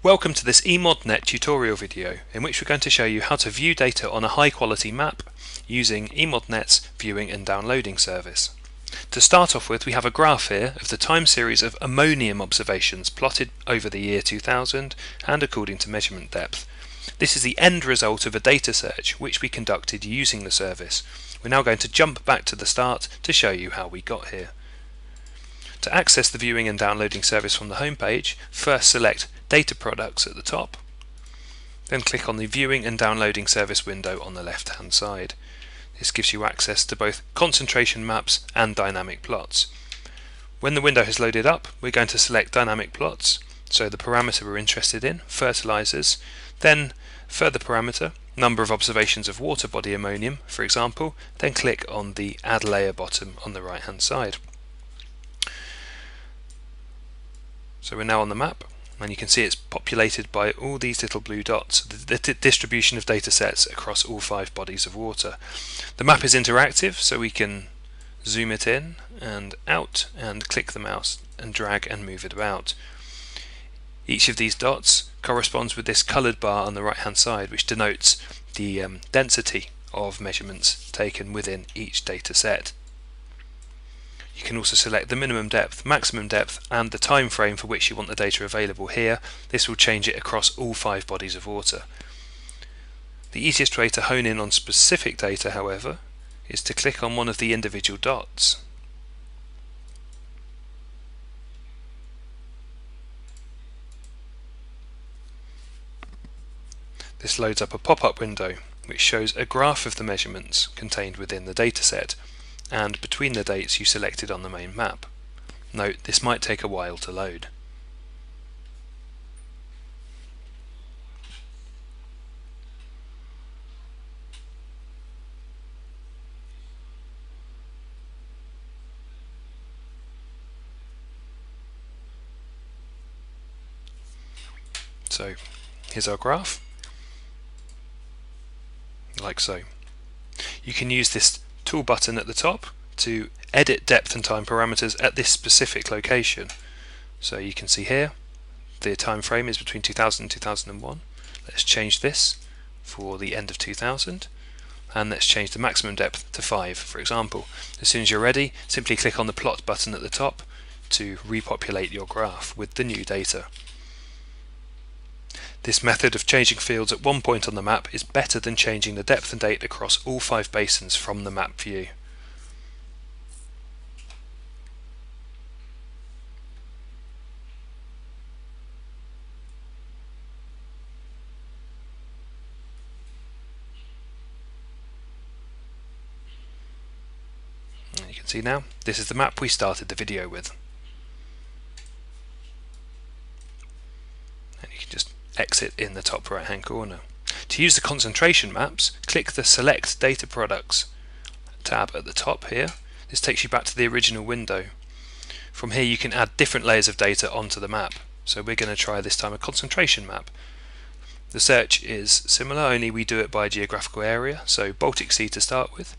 Welcome to this eModNet tutorial video in which we're going to show you how to view data on a high quality map using eModNet's viewing and downloading service. To start off with, we have a graph here of the time series of ammonium observations plotted over the year 2000 and according to measurement depth. This is the end result of a data search which we conducted using the service. We're now going to jump back to the start to show you how we got here. To access the viewing and downloading service from the home page, first select Data Products at the top, then click on the Viewing and Downloading Service window on the left hand side. This gives you access to both concentration maps and dynamic plots. When the window has loaded up, we're going to select Dynamic Plots, so the parameter we're interested in, fertilizers, then further parameter, number of observations of water body ammonium, for example, then click on the Add Layer button on the right hand side. So we're now on the map, and you can see it's populated by all these little blue dots, the distribution of data sets across all 5 bodies of water. The map is interactive, so we can zoom it in and out and click the mouse and drag and move it about. Each of these dots corresponds with this coloured bar on the right hand side, which denotes the density of measurements taken within each data set. You can also select the minimum depth, maximum depth and the time frame for which you want the data available here. This will change it across all 5 bodies of water. The easiest way to hone in on specific data, however, is to click on one of the individual dots. This loads up a pop-up window which shows a graph of the measurements contained within the dataset and between the dates you selected on the main map. Note, this might take a while to load. So here's our graph, like so. You can use this tool button at the top to edit depth and time parameters at this specific location. So you can see here the time frame is between 2000 and 2001. Let's change this for the end of 2000 and let's change the maximum depth to 5, for example. As soon as you're ready, simply click on the plot button at the top to repopulate your graph with the new data. This method of changing fields at one point on the map is better than changing the depth and date across all 5 basins from the map view. And you can see now, this is the map we started the video with. And you can just exit in the top right hand corner. To use the concentration maps, click the Select Data Products tab at the top here. This takes you back to the original window. From here you can add different layers of data onto the map. So we're going to try this time a concentration map. The search is similar, only we do it by geographical area, so Baltic Sea to start with,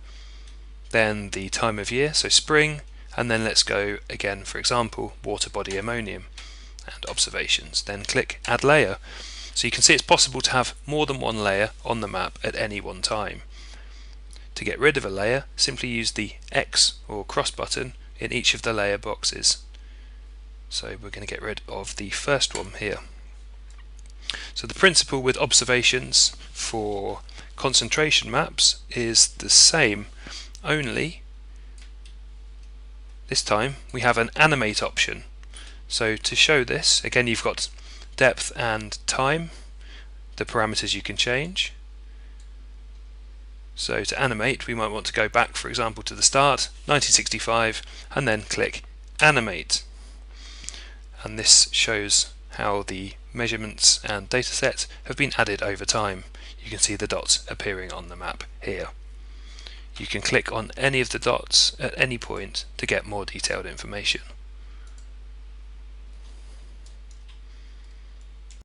then the time of year, so spring, and then let's go again, for example, water body ammonium and observations. Then click Add Layer. So you can see it's possible to have more than one layer on the map at any one time. To get rid of a layer, simply use the X or cross button in each of the layer boxes. So we're going to get rid of the first one here. So the principle with observations for concentration maps is the same, only this time we have an animate option. So to show this, again you've got depth and time, the parameters you can change. So to animate we might want to go back, for example, to the start, 1965, and then click Animate. And this shows how the measurements and datasets have been added over time. You can see the dots appearing on the map here. You can click on any of the dots at any point to get more detailed information.